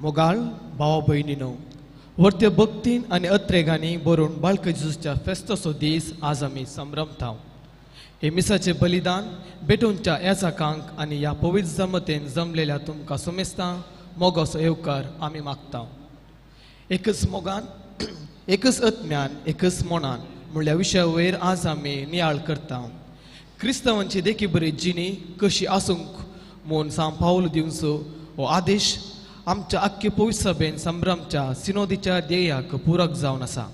मोगाळ भावा भयणीनो वर्त्यो भक्तीन आनी अत्रेगांनी बरोवन बाळक जेजूच्या फेस्ताचो दीस आज आमी संभ्रमताव. हे मिसाचे बलिदान भेटोवच्या ह्या जाकांक आनी ह्या पवित्र जमतेन जमलेल्या तुमकां सुमेस्तां मोगाचो येवकार आमी मागताव. एकच मोगान एकच आत्म्यान एकच मनान म्हणल्या विशया वयर आज आमी नियाळ करता. क्रिस्तांवांची देखी बरी जिणी कशी आसूंक म्हूण सांग पावल दिवचो हो आदेश आमच्या आख्खे पवित्र सभेन संभ्रमच्या सिनोदीच्या ध्येयाक पूरक जावन आसा.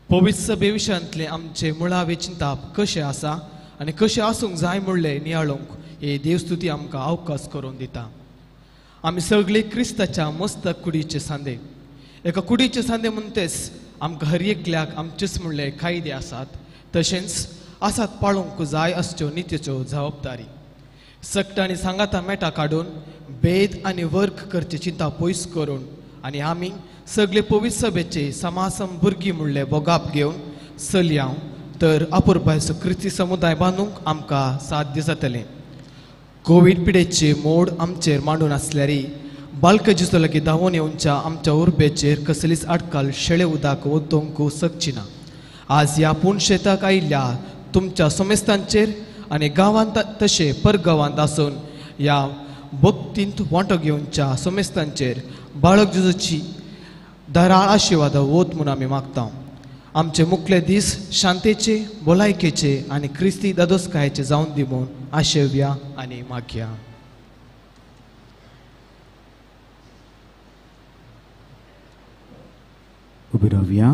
पवित्र सभे विशयांतले आमचे मुळावे चिंताप कशें आसा आनी कशें आसूंक जाय म्हणलें नियाळोवंक हे देवस्तुती आमकां अवकाश करून दिता. आमी सगळे क्रिस्ताच्या मस्तक कुडीचे सांदे. एका कुडीचे सांदे म्हणटेच आमकां हर एकल्याक आमचेच म्हणले कायदे आसात, तशेंच आसात पाळूंक जाय आसच्यो नित्यच्यो जबाबदारी. सक्त आनी सांगाता मेटा काडून भेद आनी वर्ग करचे चिंता पयस करून आनी आमी सगळे पवित्र सभेचे समासम भुरगीं म्हणले बोगाप घेवन चलयां तर अपुरबायचो क्रिस्ती समुदाय बांदूंक आमकां साध्य जातलें. कोवीड पिडेचे मोड आमचेर मांडून आसल्यारय बाळक जेजू लागीं धांवून येवच्या आमच्या उर्बेचेर कसलीच आडकाल शेळे उदक ओतोवंक शकची ना. आज ह्या पुणशेताक आयिल्ल्या तुमच्या सोमेस्तांचेर आनी गांवांत तशें परगांवांत आसून ह्या भक्तींत वांटो घेवच्या सोमेस्तांचेर बाळक जेजूची धराळ आशिर्वाद वोत म्हूण आमी मागता. आमचे मुखले दीस शांतेचे, भलायकेचे आनी क्रिस्ती दादोसकायेचे जावन दी म्हूण आशेवया आनी मागया. उबी रावया.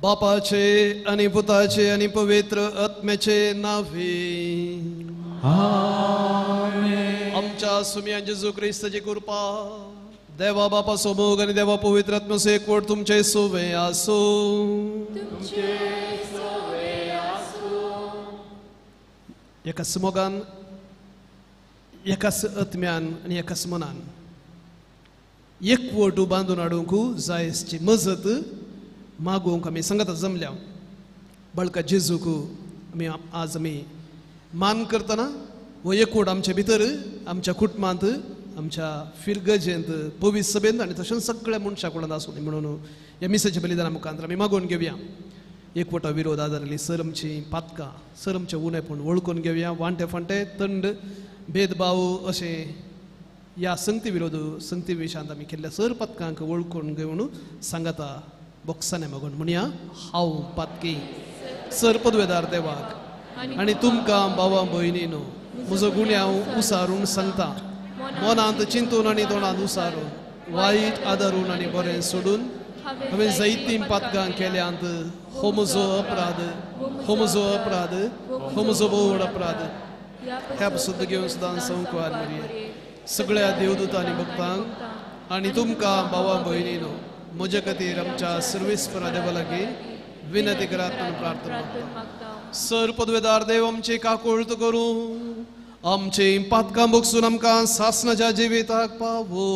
बापाचे आणि पुताचे आणि पवित्र आत्म्याचे नावे आमेन. आमच्या सुम्यान जेजू ख्रिस्ताची कृपा, देवा बापा सोमोग आणि देवा पवित्र आत्म्याचो एकवट तुमचे सोवे आसो. एकाच मोगान, एकाच आत्म्यान आणि एकाच मनान एकवट बांदून हाडूंक जायची मजत मागोवंक आमी संगता जमल्या. बाळका जेजूक आज आमी मान करतना हो एकवट आमच्या भितर, आमच्या कुटुंबांत, आमच्या फिरगजेंत, पवित्र सभेंत आनी तशेंच सगळ्या मनशां कोणांत आसूं म्हणून ह्या मिसाच्या बलिदाना मुखांतर आमी मागोवन घेवया. एकवटा विरोध आदारली सरमची पातकां, सरमचे उणेपण वळखून घेवया. वांटे फांटे थंड भेदभाव अशें ह्या संगती विरोध संगती विशयांत आमी केल्ल्या सर पथकांक वळखून घेवन सांगाता बॉक्साने मागून म्हणया, हांव पातकी सर पदवेदार देवाक आनी तुमकां भावां भयणीनो म्हजो गुन्य हांव उसारून सांगता. मनांत चिंतून आनी तोंडांत उसारून, वायट आदारून आनी बरें सोडून हांवें जायतीं पातकां केल्यांत हो म्हजो अपराध, हो म्हजो अपराध, हो म्हजो व्हड अपराध. ह्या सुद्दां घेवन सुद्दां संवकार मरी सगळ्या देवदूतांनी भक्तांक आनी तुमकां भावां भयणीनो म्हजे खातीर आमच्या सर्वेस्परा देवा लागीं विनंती करात म्हणून प्रार्थना करता. सर पदवेदार देव आमची काकुळत करूं आमची पातकां बोगसून आमकां सासणाच्या जिविताक पावो.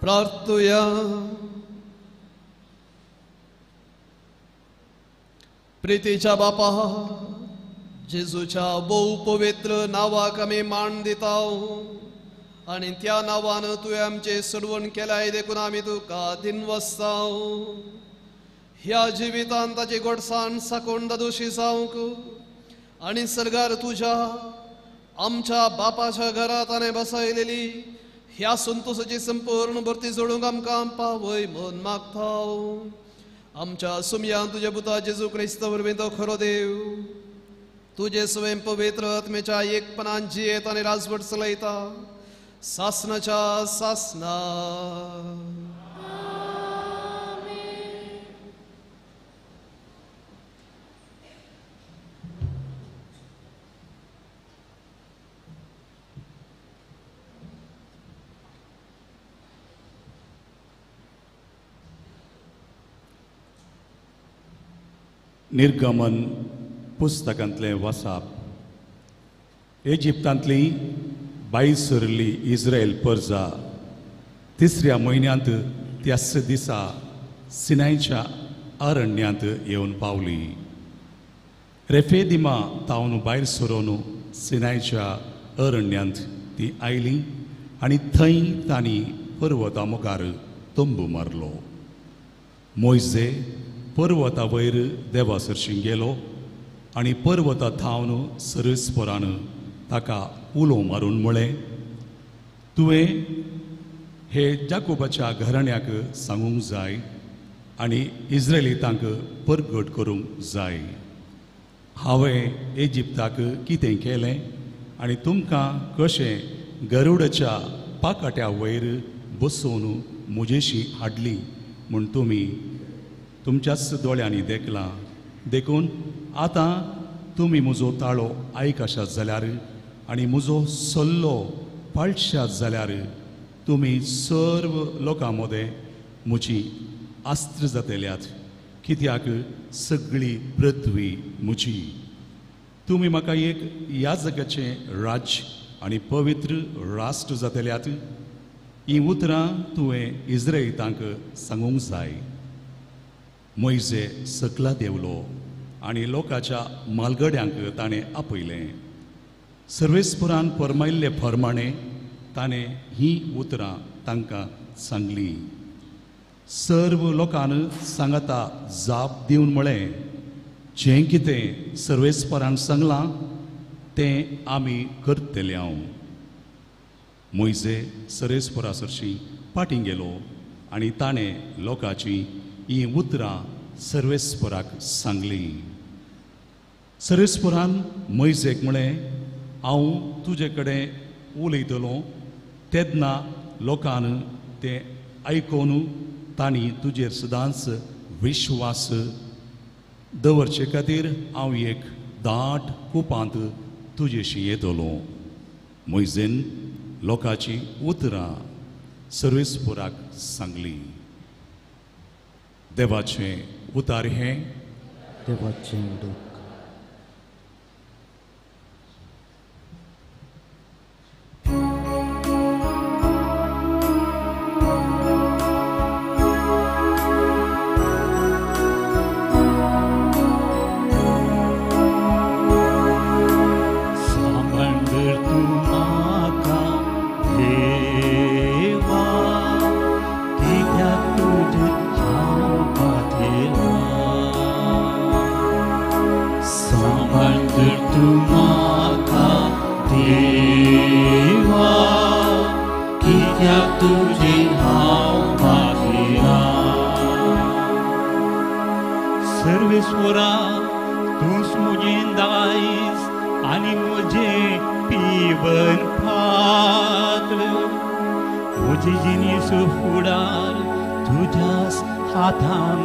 प्रार्थूया. प्रितीच्या बापा, जेजूच्या बहु पवित्र नावाक आमी मान दिता आणि त्या नावान तुवें आमचे सोडवण केल्याय देखून आमी तुका दिनवसता. ह्या जिवितांत ताची गोडसाण साकोण दोशी जावंक आणि सरगार तुझ्या आमच्या बापाच्या घरात ताणें बसयलेली ह्या संतोषाची संपूर्ण भरती जोडूंक आमकां पावय म्हूण मागता. आमच्या सुमयान तुझे पुता जेजू क्रिस्त वरवीं तो खरो देव तुझे स्वयं पवित्र आत्मेच्या एकपणान जियेत आनी राजवट चलयता सासनाच्या सासना. निर्गमन पुस्तकांतलें वाचप. इजिप्तांतली बाई सरली इस्रायल परजा तिसऱ्या म्हयन्यांत त्याच दिसा सिनायच्या अरण्यांत येवन पावली. रेफेदिमा तावन भायर सरोन सिनायच्या अरण्यांत ती आयली आनी थंय तांणी पर्वता मुखार तंबू मारलो. मोइजे पर्वता वयर देवा सरशी गेलो आनी पर्वता थावन सरस्परान ताका उलो मारून म्हळें, तुवें हे जाकोबाच्या घराण्याक सांगूंक जाय आनी इस्रायलितांक परगट करूंक जाय. हांवें इजिप्ताक कितें केलें आनी तुमकां कशें गरुडाच्या पाकाट्या वयर बसोवन म्हजेशी हाडली म्हूण तुमी तुमच्याच दोळ्यांनी देखलां. देखून आतां तुमी म्हजो ताळो आयकशात जाल्यार आनी म्हजो सल्लो पाळशात जाल्यार तुमी सर्व लोकां मदें म्हजी आस्त्र जातल्यात, कित्याक सगळी पृथ्वी म्हजी. तुमी म्हाका एक याजकाचें राज्य आनी पवित्र राष्ट्र जातल्यात. ही उतरां तुवें इस्रायलितांक सांगूंक जाय. मोइजे सकला देवलो आनी लोकाच्या मालगड्यांक ताणें आपयलें. सर्वेस्पुरान फर्मायिल्ले प्रमाणें ताणें ही उतरां तांकां सांगलीं. सर्व लोकान सांगता जाप दिवन म्हळें, जें कितें सर्वेस्परान सांगलां तें आमी करतले. हांव मोइजे सर्वेस्परा सरशी फाटीं गेलो आनी ताणें लोकाची ही उतरां सर्वेस्पराक सांगलीं. सर्वेस्परान मोइजेक म्हळें, हांव तुजे कडेन उलयतलों तेन्ना लोकान तें आयकून तांणी तुजेर सदांच विश्वास दवरचे खातीर हांव एक दाट कुपांत तुजेशी येतलो. मोइजेन लोकाची उतरां सर्वेस्पराक सांगलीं. देवाचें उतार हें. देवाचें उदक. सर्वेस्वरा तूंच म्हजें दायज आनी म्हजें पिवन पात्र. म्हजे जिनीस फुडार तुज्याच हातान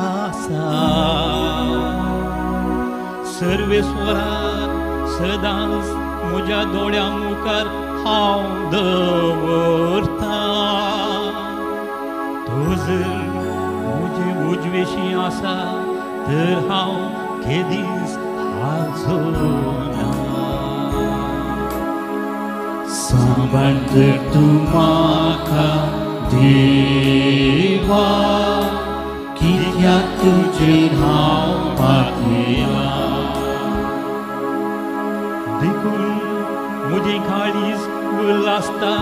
आसा. सर्वेस्वरा सदांच म्हज्या दोळ्या मुखार हांव दवरता. तो जर म्हजे उजवेशी आसा तर हांव केदींच हालचोना. सांबाळ तर तूं म्हाका देवा, कित्याक तुजेर हांव पातयला. देखून म्हजें काळीज उल्हासता,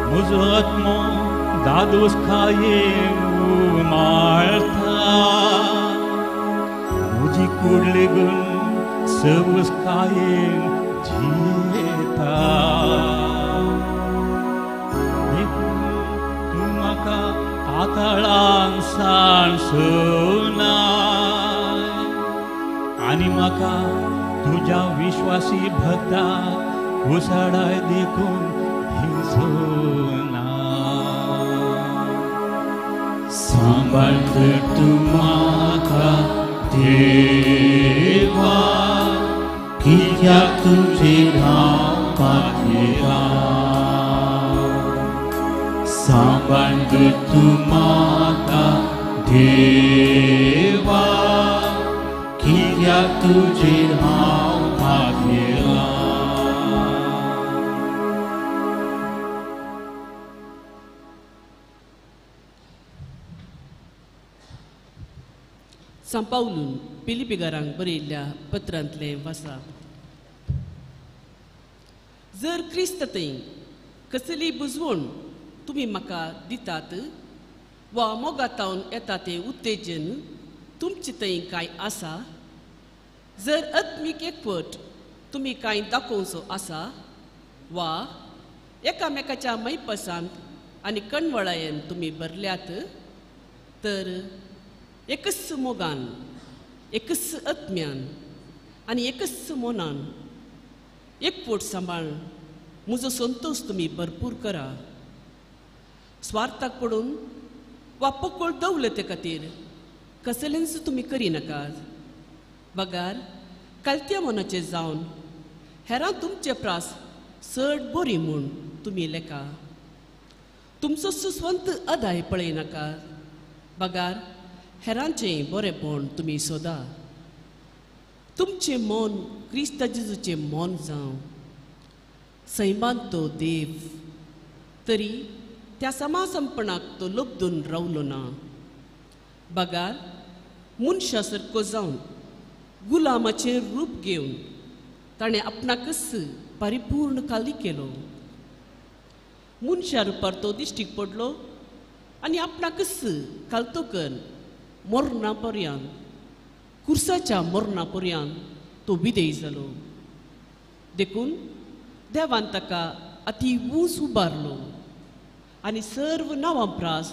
म्हजो आत्मो दादोसकाये उमाळटा. म्हजी कूड लेगून सवस्कायेन जियेता. देखून तूं म्हाका पाताळांत सांसोनाय आनी म्हाका तुज्या विश्वासी भक्ताक कुसाडाय देखून भिजोना. सांबाळ तर तूं म्हाका देवा, कित्याक तुजेर हांव पातयला. सांबाळ तर तूं म्हाका देवा, कित्याक तुजेर हांव पातयला. सांपावलून पिलिपिगारांक बरयल्ल्या पत्रांतलें वाचा. जर क्रिस्त थंय कसली बुजवण तुमी म्हाका दितात वा मोगातावन येता तें उत्तेजन तुमचे थंय कांय आसा, जर आत्मीक एकवट तुमी कांय दाखोवचो आसा वा एकामेकाच्या मैपसांत आनी कणवळायेन तुमी भरल्यात, तर एकच मोगान, एकच आत्म्यान आनी एकच मोनान एकवट सांबाळ म्हजो संतोश तुमी भरपूर करा. स्वार्थाक पडून वा पकळ दवलते खातीर कसलेंच तुमी करिनाकात. बगार कालत्या मनाचे जावन हेरां तुमचे प्रास चड बरी म्हूण तुमी लेखा. तुमचो सुस्वंत अदाय पळयनाकात. बगार हेरांचें बरेपण तुमी सोदा. तुमचें मन क्रिस्त जेजूचें मन जावं. सैमान तो देव तरी त्या समासंपणाक तो लबदून रावलो ना. बगार मनशा सारको जावन गुलामाचें रूप घेवन ताणें आपणाकच परिपूर्ण खाली केलो. मनशा रुपार तो दिश्टीक पडलो आनी आपणाकच कालतोकन मरणा पर्यंत, कुर्साच्या मरणा पर्यंत तो विदेय जालो. देखून देवान ताका अति ऊंच उबारलो आनी सर्व नांवां प्रास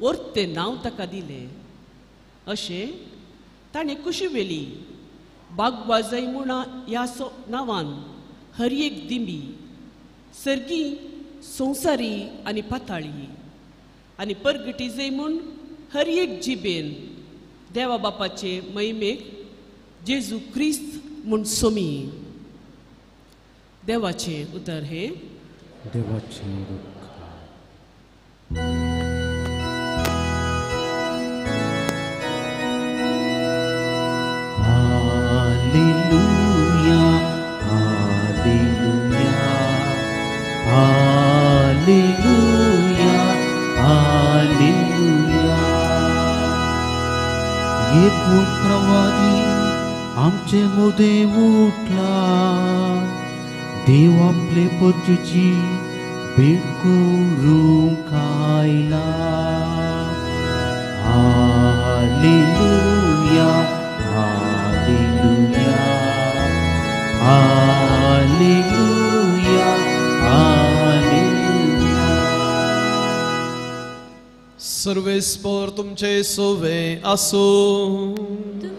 वर्तें नांव ताका दिलें. अशें ताणें कुशी वेली बागवा जैमुणा ह्या नांवान हर एक दिंबी, सर्गी, संवसारी आनी पाताळी आनी परगटी जैमूण हर एक जिबेन देवा बापाचे महिमेक जेजू क्रिस्त म्हूण सोमी. देवाचें उतर हे देवाचें दुःख. Hallelujah, hallelujah, hallelujah, hallelujah. एक प्रवादी आमचे मोदे उठला, देव आपले परचेची भेट करूंक आयला. Hallelujah, hallelujah, hallelujah, hallelujah. सर्वेस्पर तुमचे सोवे असो.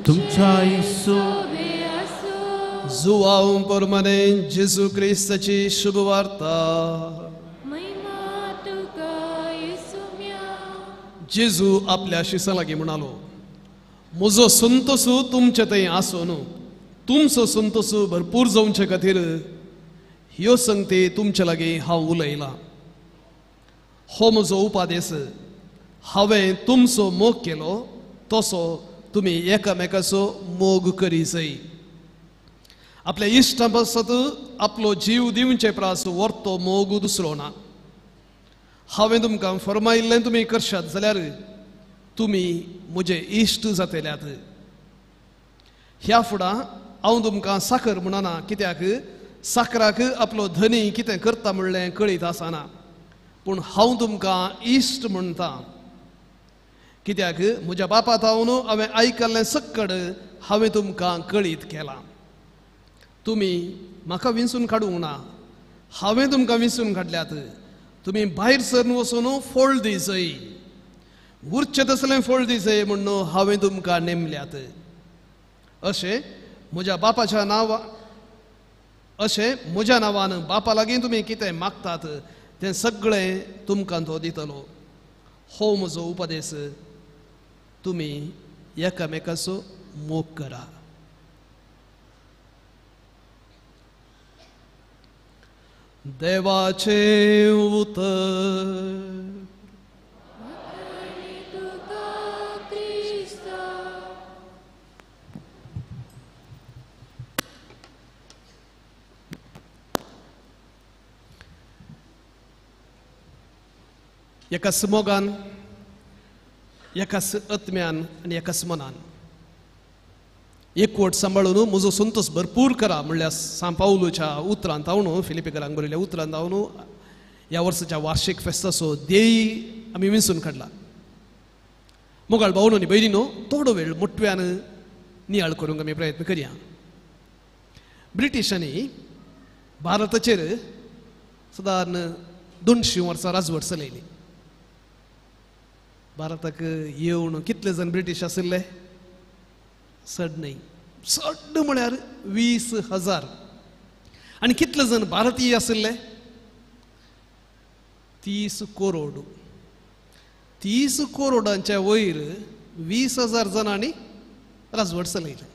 तुमच्या येसो जुवाव परमाने जेजू क्रिस्ताची शुभ वार्ता. जेजू आपल्या शिसा लागीं म्हणालो, म्हजो संतोसू तुमचे थंय आसून तुमचो संतोसू भरपूर जावचे खातीर ह्यो संगती तुमचे लागीं हांव उलयलां. हो म्हजो उपादेश. हांवें तुमचो मोग केलो तसो तुमी एकामेकाचो मोग करी जाय. आपल्या इश्टा पासत आपलो जीव दिवचे प्रास व्हरतो मोग दुसरो ना. हांवें तुमकां फरमायिल्लें तुमी करशात जाल्यार तुमी म्हजे इश्ट जातल्यात. ह्या फुडां हांव तुमकां साकर म्हणना, कित्याक साकराक आपलो धनी कितें करता म्हणलें कळीत आसना. पूण हांव तुमकां इश्ट म्हणटा, कित्याक म्हज्या बापा थावन हांवें आयकल्लें सक्कड हांवें तुमकां कळीत केलां. तुमी म्हाका विंचून काडूंक ना, हांवें तुमकां विंचून काडल्यात. तुमी भायर सरून वचून फळ दिसय, उरचें तसलें फळ दिसय म्हणून हांवें तुमकां नेमल्यात. अशें म्हज्या बापाच्या नांवान, अशें म्हज्या नांवान बापा लागीं तुमी कितें मागतात तें सगळें तुमकां तो दितलो. हो म्हजो उपदेश. तुमी एकामेकाचो मोग करा. देवाचे उतर. एकाच मोगान, एकाच आत्म्यान आनी एकाच मनान एकवट सांबाळून म्हजो संतोष भरपूर करा म्हणल्यार सांपावलोच्या उतरांत हांव फिलिपिकरांक बरयल्या उतरांत हांव ह्या वर्साच्या वार्षिक फेस्ताचो ध्येय आमी विंचून काडला. मोगाळ भाऊ न्ही भयणीनो, थोडो वेळ मोठव्यान नियाळ करूंक आमी प्रयत्न करया. ब्रिटिशांनी भारताचेर सादारण 200 वर्सां राजवट चलयली. भारताक येवन कितले जण ब्रिटीश आशिल्ले? चड न्ही, चड म्हळ्यार 20,000. आनी कितले जण भारतीय आशिल्ले? 30 करोड. 30 करोडांच्या वयर 20,000 जणांनी राजवट चलयली.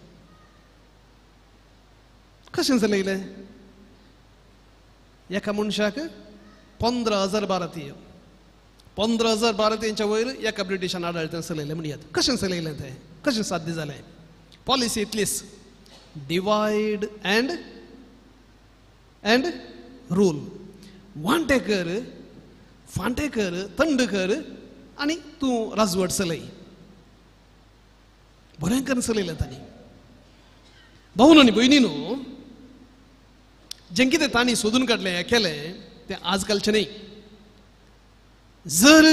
कशें चलयलें? एका मनशाक 15,000 भारतीय. 15,000 भारतीयांच्या वयर एका ब्रिटिशान आडाळत्यान चलयलें म्हणयात. कशें चलयलें तें? कशें साध्य जालें? पॉलिसी इतलीच, डिवायड अँड रूल. वांटे कर, फांटे कर, थंड कर आनी तूं राजवट चलय. बरें करून चलयलें तांणी. भाऊ आनी भयणीनो, जें कितें तांणी सोदून काडलें, हें केलें, तें आजकालचें न्ही. जर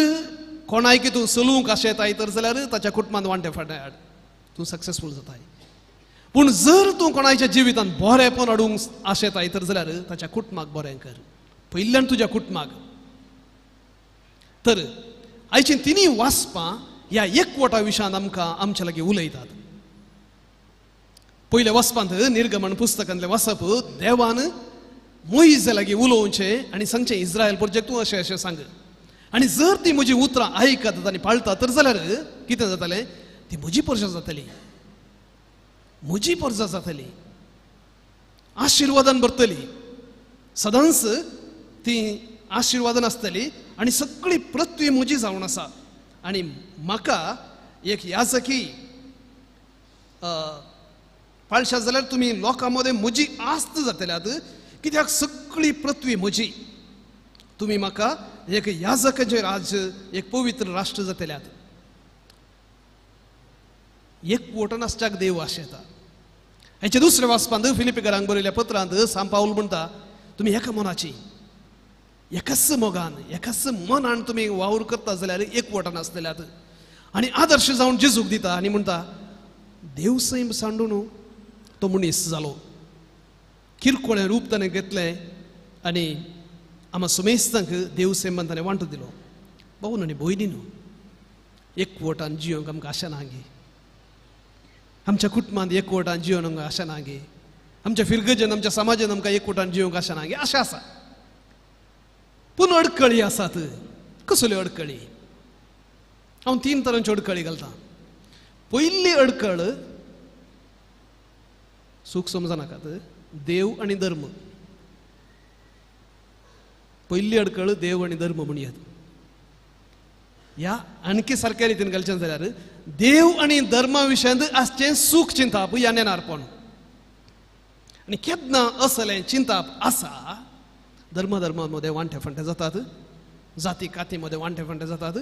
कोणायक तूं चलोवंक आशेताय तर जाल्यार ताच्या कुटुंबांत वांटे फाटे हाड, तूं सक्सेसफूल जाताय. पूण जर तूं कोणाच्या जिवितांत बरेंपण हाडूंक आशेताय तर जाल्यार ताच्या कुटुंबाक बरें कर, पयल्यान तुज्या कुटुंबाक. तर आयची तिनी वाचपां ह्या एकवटा विशयान आमकां आमचे लागीं उलयतात. पयल्या वाचपांत निर्गमन पुस्तकांतलें वाचप, देवान मोइजे लागीं उलोवचें आनी सांगचें, इस्रायल प्रजेक तूं अशें अशें सांग. आनी जर ती म्हजी उतरां आयकतात आनी पाळटा तर जाल्यार कितें जातालें? ती म्हजी प्रजा जातली, म्हजी प्रजा जातली, आशिर्वादान भरतली. सदांच ती आशिर्वादान आसतली आनी सगळी पृथ्वी म्हजी जावन आसा. आनी म्हाका एक याजकी पाळशात जाल्यार तुमी लोकां मदें म्हजी आस्त जातल्यात, कित्याक सगळी पृथ्वी म्हजी. तुमी म्हाका एक याजकाचें राज्य, एक पवित्र राष्ट्र जातल्यात. एकवटान आसच्याक देव आशेता. हेचे दुसरे वाचपांत फिलिपिकरांक बरयल्या पत्रांत सांपावल म्हणटा, तुमी एका मनाची, एकाच मोगान, एकाच मनान तुमी वावर करता जाल्यार एकवटान आसतल्यात. आनी आदर्श जावन जेजूक दिता आनी म्हणटा, देव सैम सांडून तो मनीस जालो, किरकोळें रूप ताणें घेतलें आनी आम्हा सुमेस्तांक देव सैमान ताणें वांटो दिलो. भाऊ आनी भयणीनो, एकवटान जियोंक आमकां आशा ना गे. आमच्या कुटुंबांत एकवटान जियोंक आशा ना गे. आमच्या फिरगजेन, आमच्या समाजान आमकां एकवटान जियोंक आशा ना गे. आशा आसा, पूण अडकळी आसात. कसल्यो अडकळी? हांव 3 तरांच्यो अडकळी घालतां. पयली अडकळ, सूख समजा नाकात, देव आनी धर्म. पयली अडकळ देव आनी धर्म म्हणयात. ह्या आणखी सारक्या रितीन घालचें जाल्यार देव आनी धर्मा विशयांत आसचें सूख चिंताप ह्या नेनारपण. आनी केन्ना असलें चिंताप आसा, धर्मामध्ये वांटे फांटे जातात, जाती कातीमध्ये वांटे फांटे जातात.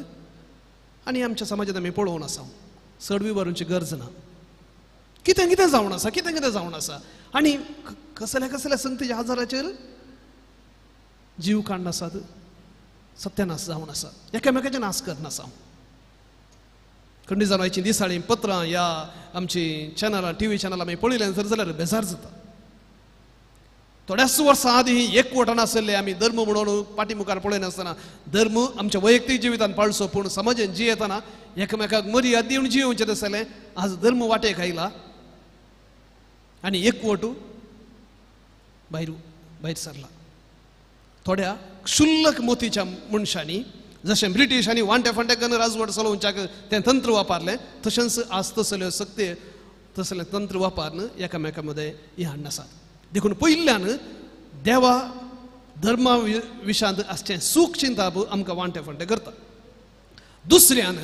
आनी आमच्या समाजांत आमी पळोवन आसा, चडवी भरूंची गरज ना. कितें कितें जावन आसा, कितें कितें जावन आसा. आनी कसल्या कसल्या संगतीच्या आजाराचेर जीव काडून आसात, सत्यानाश जावन आसा, एकामेकाचे नाश करन आसा. खंडी जावनाची दिसाळीं पत्रां ह्या आमची चॅनलां, टीव्ही चॅनलां आमी पळयलें जर जाल्यार बेजार जाता. थोड्याच वर्सां आदीं एकवटान आसले आमी धर्म म्हणून पाठीमुखार पळयनासतना धर्म आमच्या वैयक्तीक जिवितांत पाळचो, पूण समाजान जियेतना एकामेकाक मर्याद दिवन जियोवचें आसलें. आज धर्म वाटेक आयला आनी एकवट भायर सरला. थोड्या क्षुल्लक मोतीच्या मनशांनी, जशें ब्रिटिशांनी वांटे फांटे करून राजवट चलोवच्याक तें तंत्र वापरलें, तशेंच आज तसल्यो सत्य तसलें तंत्र वापरून एकामेका मदें हे हाडून आसात. देखून पयल्यान देवा धर्मा विशयांत आसचें सूख चिंताप आमकां वांटे फांटे करता. दुसऱ्यान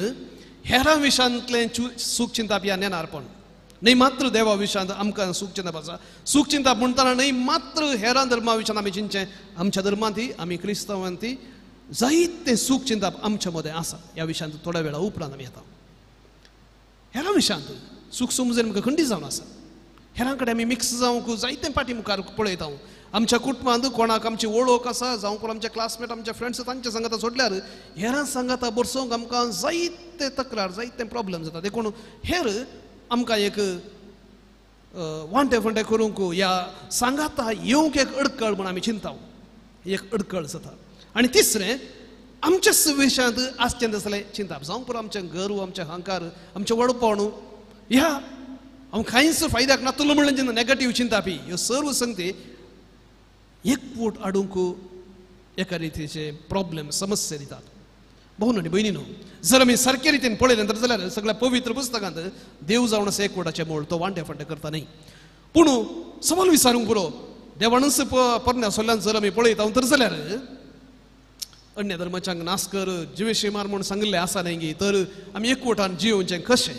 हेरां विशयांतलें सूख चिंताप ह्या नेनारपण. न्ही मात्र देवा विशयांत आमकां सूख चिंताप आसा. सूख चिंताप म्हणटना न्ही मात्र हेरां धर्मा विशयांत आमी चिंतचें. आमच्या धर्मांती, आमी क्रिस्तांवांती जायतें सूख चिंताप आमच्या मदें आसा. ह्या विशयांत थोड्या वेळा उपरांत आमी येता. हेरां विशयांत सूख समजून आमकां खंडी जावन आसा. हेरां कडेन आमी मिक्स जावंक जायते पाटी मुखार पळयता आमच्या कुटुंबांत कोणाक आमची वळख आसा जावं कोण आमचे क्लासमेट आमचे फ्रेंड्स तांच्या सांगाता सोडल्यार हेरां सांगाता बसोंक आमकां जायते तक्रार जायते प्रॉब्लेम जाता देखून हेर आमकां एक वांटे फंटे करूंक ह्या सांगाता येवंक एक अडकळ म्हण आमी चिंता एक अडकळ जाता आनी तिसरें आमच्या विशयांत आसचें तसलें चिंताप जावं पुरो आमचें गर्व आमचे अहंकार आमचें वडपण ह्या हांव कांयच फायद्याक नातलो म्हणून जेन्ना नॅगेटीव चिंतापी ह्यो सर्व संगती एकपूट हाडूंक एका रितीचे प्रॉब्लेम समस्या दितात भाऊ आनी भयणीनो जर आमी सारके रितीन पळयलें जाल्यार सगळ्या पवित्र पुस्तकांत देव जावन आसा एकवटाचें मोल तो वांटे फाटे करता न्ही पूण सवाल विचारूंक पुरो देवानच परण्यासोल्ल्यान जर आमी पळयता तर जाल्यार अन्य धर्माच्यांक नाश कर जिवेशी मार म्हूण सांगिल्लें आसा न्ही तर आमी एकवटान जियोवचें कशें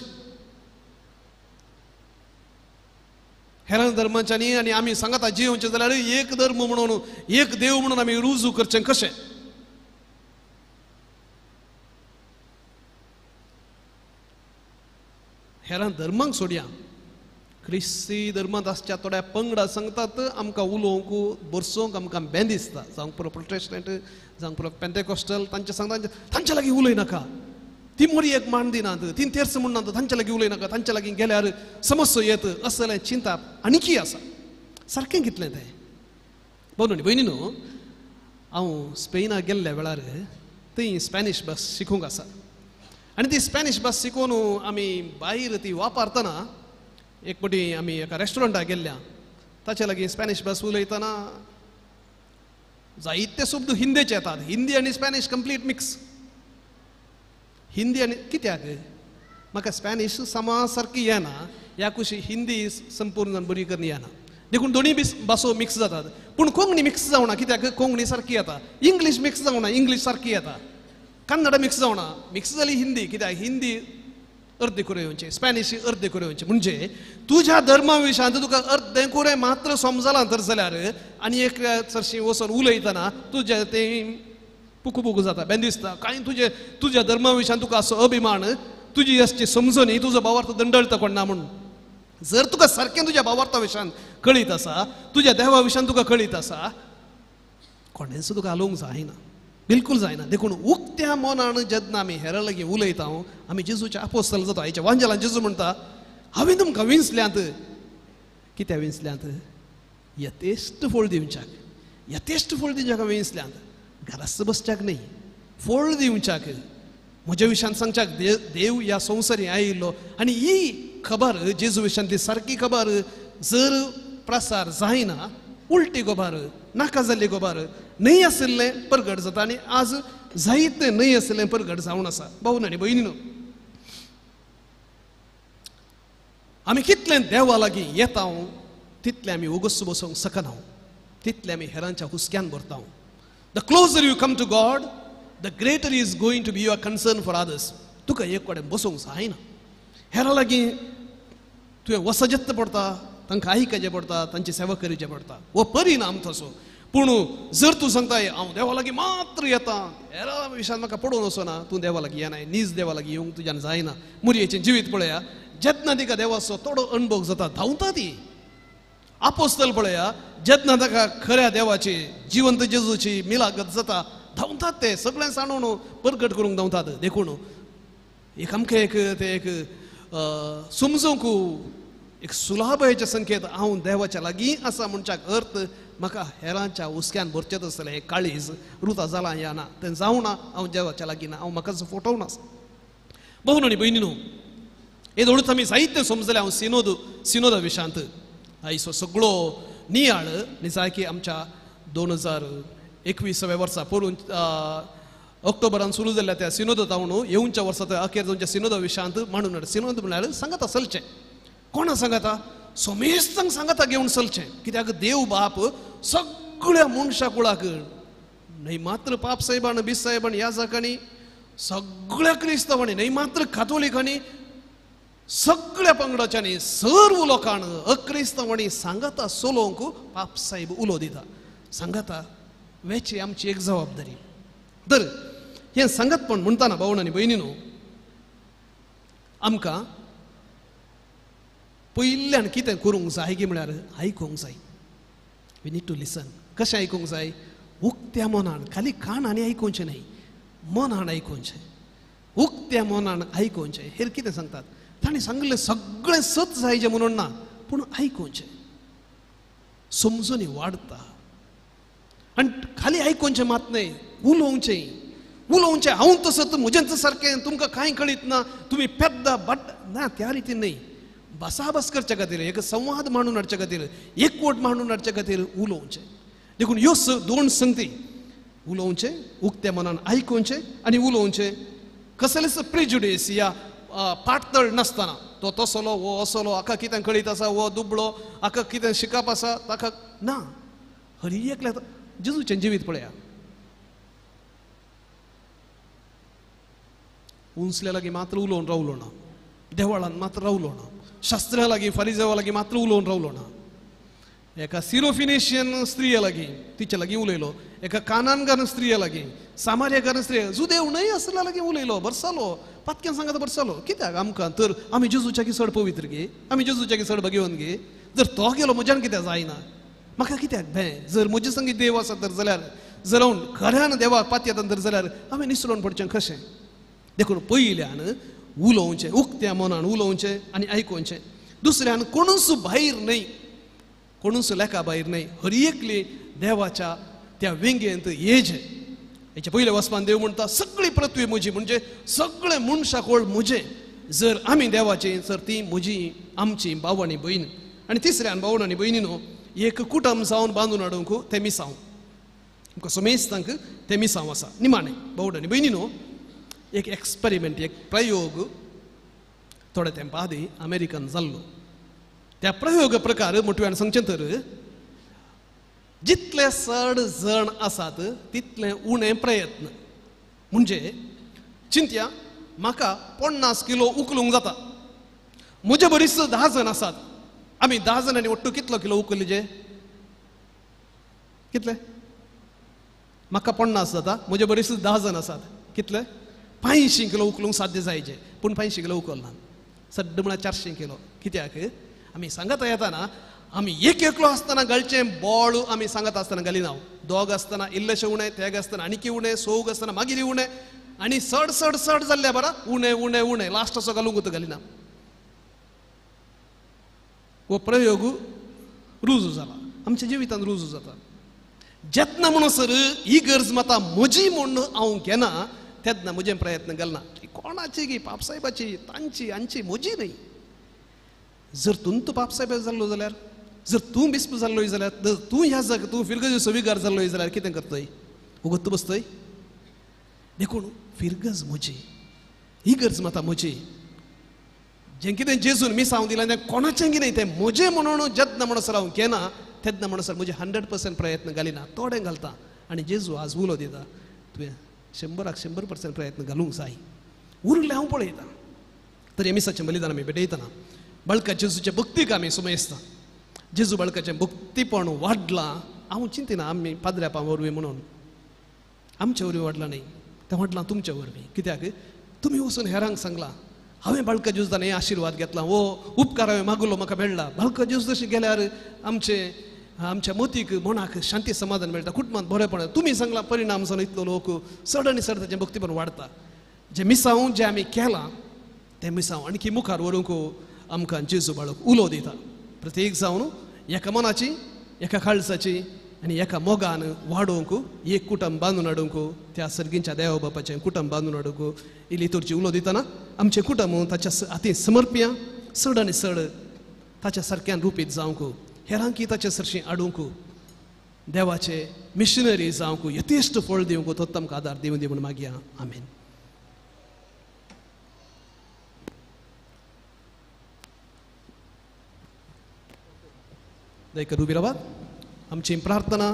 हेरां धर्माच्यांनी आनी आमी सांगता जियोवचें जाल्यार एक धर्म म्हणून एक देव म्हणून आमी रुजू करचें कशें हेरां धर्मांक सोडया क्रिस्ती धर्मांत आसच्या थोड्या पंगडा सांगतात आमकां उलोवंक बरसोंक आमकां बें दिसता जावं पुरो प्रोटेस्टंट जावं पुरो पेंटेकॉस्टल तांचे सांगता तांच्या लागीं उलय नाका ती मोरी एक मान दिनात तीन तेर्स म्हणनात तांच्या लागीं उलय नाका तांच्या लागीं गेल्यार समस्या येत असलें चिंताप आनीकी आसा सारकें कितलें तें भाऊ भयणीनो हांव स्पेनाक गेल्ल्या वेळार थंय स्पॅनिश भास शिकूंक आसा आनी ती स्पॅनिश भास शिकून आमी भायर ती वापरतना एक फावटी आमी एका रेस्टॉरंटाक गेल्ल्या ताचे लागीं स्पॅनिश भास उलयतना जायते शब्द हिंदीचे येतात हिंदी आनी स्पॅनिश कंप्लीट मिक्स हिंदी आनी कित्याक म्हाका स्पॅनिश समा सारकी येना ह्या कुशी हिंदी संपूर्ण बरी करनी येना देखून दोनी भासो मिक्स जातात पूण कोंकणी मिक्स जावना कित्याक कोंकणी सारकी येता इंग्लीश मिक्स जावना इंग्लीश सारकी येता कन्नड मिक्स जावना मिक्स जाली हिंदी कित्याक हिंदी अर्दे करून येवचें स्पॅनिश अर्दे करून येवचें म्हणजे तुज्या धर्मा विशयांत तुका अर्दें कुरें मात्र समजलां तर जाल्यार आनी एक चडशीं वचून उलयतना तुजें तें पुकू जाता बें दिसता कांय तुज्या धर्मा विशयान तुका असो अभिमान तुजी असची समजणी तुजो भावार्थ दंडळता कोण ना म्हणून जर तुका सारकें तुज्या भावार्था विशयान कळीत आसा तुज्या देवा विशयान तुका कळीत आसा कोणेंच तुका आलोवंक जायना बिलकुल जायना देखून उक्त्या मनान जेन्ना आमी हेरां लागीं उलयता आमी जेजूचे आपोस्तल जाता हेच्या वांजेलान जेजू म्हणटा हांवें तुमकां विंचल्यांत कित्याक विंचल्यांत यथेश्ट फळ दिवच्याक यथेश्ट फळ दिवच्याक हांवें विंचल्यांत घरास्त बसच्याक न्ही फळ दिवच्याक म्हज्या विशयान सांगच्याक देव ह्या संवसारी आयिल्लो आनी ही खबर जेजू विशयान ती सारकी खबर जर प्रसार जायना उलटी गोबार नाका जाल्ली गोबार न्हय आशिल्लें परगट जाता आनी आज जायते न्हय आशिल्लें परगट जावन आसा भाऊ आनी भयणीनो आमी कितलें देवा लागीं येता तितलें आमी ओगस बसोंक शकना तितलें आमी हेरांच्या हुस्क्यान भरता the closer you come to God the greater is going to be your concern for others तुका एक कडेन बसोंक जायना हेरां लागीं तुवें वसजत्त पडटा तांकां आयकचें पडटा तांची सेवा करचें पडटा हो परिणाम तसो पूण जर तूं सांगता हांव देवा लागीं मात्र येता हेरां विशयान म्हाका पडून वचना तूं देवा लागीं येनाय नीज देवा लागीं येवंक तुज्यान जायना मुरयेचें जिवीत पळया जेन्ना तिका देवाचो थोडो अणभव जाता धांवता ती आपोस्तल पळया जेन्ना ताका खऱ्या देवाची जिवंत जेजूची मिलागत जाता धांवतात ते सगळें सांडून परगट करूंक धांवतात देखून एक आमकां एक ते एक समजूंक एक सुलभेचे संकेत हांव देवाच्या लागीं आसा म्हणच्याक अर्थ म्हाका हेरांच्या हुस्क्यान भरचें आसलें हें काळीज रुता जालां या ना तें जावना हांव देवाच्या लागीं ना हांव म्हाकाच फटोवन आसा भाऊ आनी भयणीनो हे दोळूच आमी जायते समजलें हांव सिनोदा विशयांत आयचो सगळो नियाळ निजाकी आमच्या 2021 वर्सा पळोवन ऑक्टोबरान सुरू जाल्ल्या त्या सिनोदांत हांव येवच्या वर्सा अखेर जावच्या सिनोदा विशयांत मांडून हाड सिनोद म्हळ्यार सांगता चलचें कोणा सांगता सोमेस्तांक सांगता घेवन चलचें कित्याक देव बाप सगळ्या मनशा कुळाक न्हय मात्र पाप साहेबान बीस साहेबान ह्या जागांनी सगळ्या क्रिस्तांवांनी न्हय मात्र कातोलिकांनी सगळ्या पंगडाच्यांनी सर्व लोकांक अक्रिस्तांवांनी सांगता सोलोवंक पाप साहेब उलो दिता सांगता वेची आमची एक जबाबदारी तर हें सांगतपण म्हणटाना भाऊ आनी भयणीनो आमकां पयल्यान कितें करूंक जाय की म्हळ्यार आयकूंक जाय. वी नीड टू लिसन. कशें आयकूंक जाय? उक्त्या मनान, खाली कानांनी आयकूंचें न्ही, मनान आयकूंचें. उक्त्या मनान आयकूंचें. हेर कितें सांगतात? ताणें सांगलें सगळें सत जायचें म्हणून ना, पूण आयकूंचें. समजून वाडता. आनी खाली आयकूंचें मात न्हय, उलोवचें. हांव तसो म्हजें सारकें, तुमकां कांय कळीत ना, तुमी पेद्दा बट ना, त्या रितीन न्हय. बसाबस करचे खातीर, एक संवाद मांडून हाडचे खातीर, एकवट मांडून हाडचे खातीर उलोवचें. देखून ह्यो दोन संगती, उलोवचें, उक्त्या मनान आयकूंचें आनी उलोवचें. कसलेच प्रिजुडीस या पातळ नासतना, तो तसलो वो असलो, हाका कितें कळीत आसा, वो दुबळो, हाका कितें शिकप आसा, ताका ना. हर एकल्या जेजूचें जिवीत पळया. उंचल्या लागीं मात्र उलोवन रावलो ना, देवळान मात्र रावलो ना, शास्त्र्या लागीं फारिजेवा लागीं मात्र उलोवन रावलो ना. एका सिरोफिनेशियन स्त्रिये लागीं तिचे लागीं उलयलो, एका कानानगार स्त्रिये लागीं, सामार्यकार स्त्री, जुदेव न्हय असल्या लागीं उलयलो, बरसालो, पातक्यान सांगता बरसालो. कित्याक? आमकां तर आमी जेजूच्या की चड पवित्र गे, आमी जेजूच्या की चड भगवन गे. जर तो गेलो म्हज्यान कित्याक जायना? म्हाका कित्याक भंय? जर म्हजे संगीत देव आसा तर जाल्यार, जर हांव खऱ्यान देवाक पातयेता तर जाल्यार हांवें निसळोन पडचें कशें? देखून पयल्यान उलोवचें, उक्त्या मनान उलोवचें आनी आयकूंचें. दुसऱ्यान कोणूच भायर न्हय, कोणूच लेखा भायर न्हय, हर एकली देवाच्या त्या वेंगेंत येजें. हेचे पयले वचपान देव म्हणटा सगळी पृथ्वी म्हजी, म्हणजे सगळे मनशाकोळ म्हजें. जर आमी देवाची, तर ती म्हजी, आमची भाव आनी भयण. आनी तिसऱ्यान भाव आनी भयणीनो, एक कुटुंब जावन बांदून हाडूंक तें मिसांव. तुमकां सोमेस्तांक तें मिसांव आसा निमाणें. भाव आनी भयणीनो, एक एक्सपेरिमेंट, एक प्रयोग थोडे तेंपा आदीं अमेरिकान जाल्लो. त्या प्रयोग प्रकार मोठ्यान सांगचें तर, जितले चड जण आसात तितले उणे प्रयत्न. म्हणजे चिंत्या, म्हाका 50 किलो उखलूंक जाता, म्हजे बरीच 10 जण आसात, आमी 10 जणांनी ಒಟ್ಟು कितलो किलो उखलजे? कितले? म्हाका 50 जाता, म्हजे बरीच 10 जण आसात, कितले? 500 किलो उखलूंक साध्य जायचे, पूण 500 किलो उखलना. सड्ड म्हळ्यार 400 किलो. कित्याक? आमी सांगता येताना आमी एक एकलो आसतना घालचें बॉल आमी सांगता आसतना घालिना. दोग आसतना इल्लेशें उणें, तेग आसतना आनीक उणें, सोग आसतना मागीर उणें, आनी चड चड चड जाल्ल्या बरा उणें उणें उणें लास्ट असो घालूंक घालिना. हो प्रयोग रुजू जाला, आमच्या जिवितांत रुजू जाता. जेन्ना म्हणसर ही गरज माता म्हजी म्हूण हांव घेना, तेन्ना म्हजें प्रयत्न घालना. कोणाची गी? पापसाहेबाची, तांची, आमची, म्हजी न्हय. जर तूं पापसाहेब जाल्लो जाल्यार, जर तूं बिस्प जाल्लोय जाल्यार, जर तूं ह्या जाग तूं फिरगज सविगार जाल्लोय जाल्यार कितें करतय? उगत बसतय? देखून फिरगज म्हजी, ही गरज माता म्हजी. जें कितें जेजून मिसांव दिलां तें कोणाचें गी न्हय, तें म्हजें म्हणून जेन्ना म्हणसर हांव घेना, तेन्ना म्हणसर म्हजे 100% प्रयत्न घालिना, थोडें घालता. आनी जेजू आज उलो दिता, तुवें 100% प्रयत्न घालूंक जाय. उरलें हांव पळयता. तर हें मिसाचें बलिदान आमी भेटयतना बाळका जेजूचे भक्तीक आमी सुमयसता. जेजू बाळकाचें भक्तीपण वाडलां. हांव चिंतिना आमी पाद्र्यापा वरवीं म्हणून, आमच्या वरवीं वाडलां न्हय, तें वाडलां तुमच्या वरवीं. कित्याक? तुमी वचून हेरांक सांगलां हांवें बाळका जेजून हे आशिर्वाद घेतला, वो उपकार हांवें मागलो म्हाका मेळ्ळा. बाळका जेजू तशें गेल्यार आमच्या मतीक मनाक शांती समाधान मेळटा, कुटुंबांत बरेपण. तुमी सांगलां परिणाम जावन इतलो लोक चड आनी चड ताचें भक्तीपण वाडटा. जें मिसांव जें आमी केलां तें मिसांव आणखी मुखार व्हरूंक आमकां जेजू बाळक उलो दिता. प्रत्येक जावन एका मनाची, एका काळजाची आनी एका मोगान वाडोवंक, एक कुटुंब बांदून हाडूंक, त्या सर्गींच्या देवा बापाचें कुटुंब बांदून हाडूंक इल्ली तुरची उलो दितना आमचें कुटुंब ताच्या हातीन समर्पिया, चड आनी चड ताच्या सारक्यान रुपीत जावंक, हेरांकी ताचे सरशीं हाडूंक, देवाचे मिशनरी जावंक, यथेश्ट फळ दिवंक तो तांकां आदार दिवं दी म्हूण मागया. आमेन. दयकर उबी रावात. आमची प्रार्थना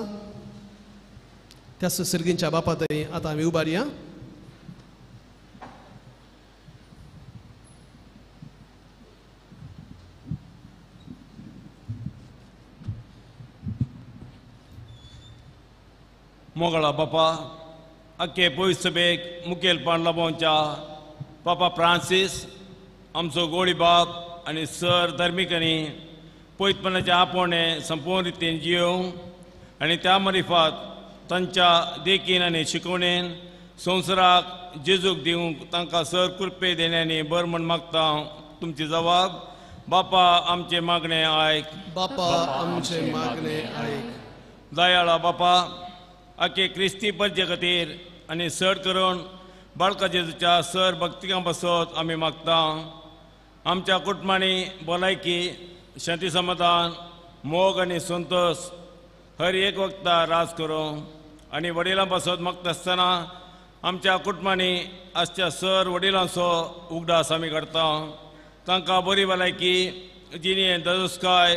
त्याच सर्गींच्या बापा थंय आतां आमी उबारया. मोगळा बापा अख्खे पवित्र सभेक मुखेलपण लाभोवच्या पापा फ्रांसीस, आमचो गोळी बाब, आनी सर धर्मीकांनी पवित्रपणाचे आपोवणे संपूर्ण रितीन जियोव आनी त्या मार्फत तांच्या देखीन आनी शिकवणेन संवसाराक जेजूक दिवंक तांकां सर कृपे देण्यानी बर म्हण मागता तुमची जबाब बापा आमचे मागणे आयक बापा आमचे मागणे आयक दयाळा बापा आखे क्रिस्ती परजे खातीर आनी सड करून बाळका जेजूच्या सर भक्तिकां बसत आमी मागता आमच्या कुटुंबांनी भलायकी शांती समाधान मोग आनी संतोष हर एक वक्ता राज करूं आनी वडिलां बसत मागता आसतना आमच्या कुटुंबांनी आजच्या सर वडिलांचो उगडास आमी करता तांकां बरी भलायकी जिणें दजस्काय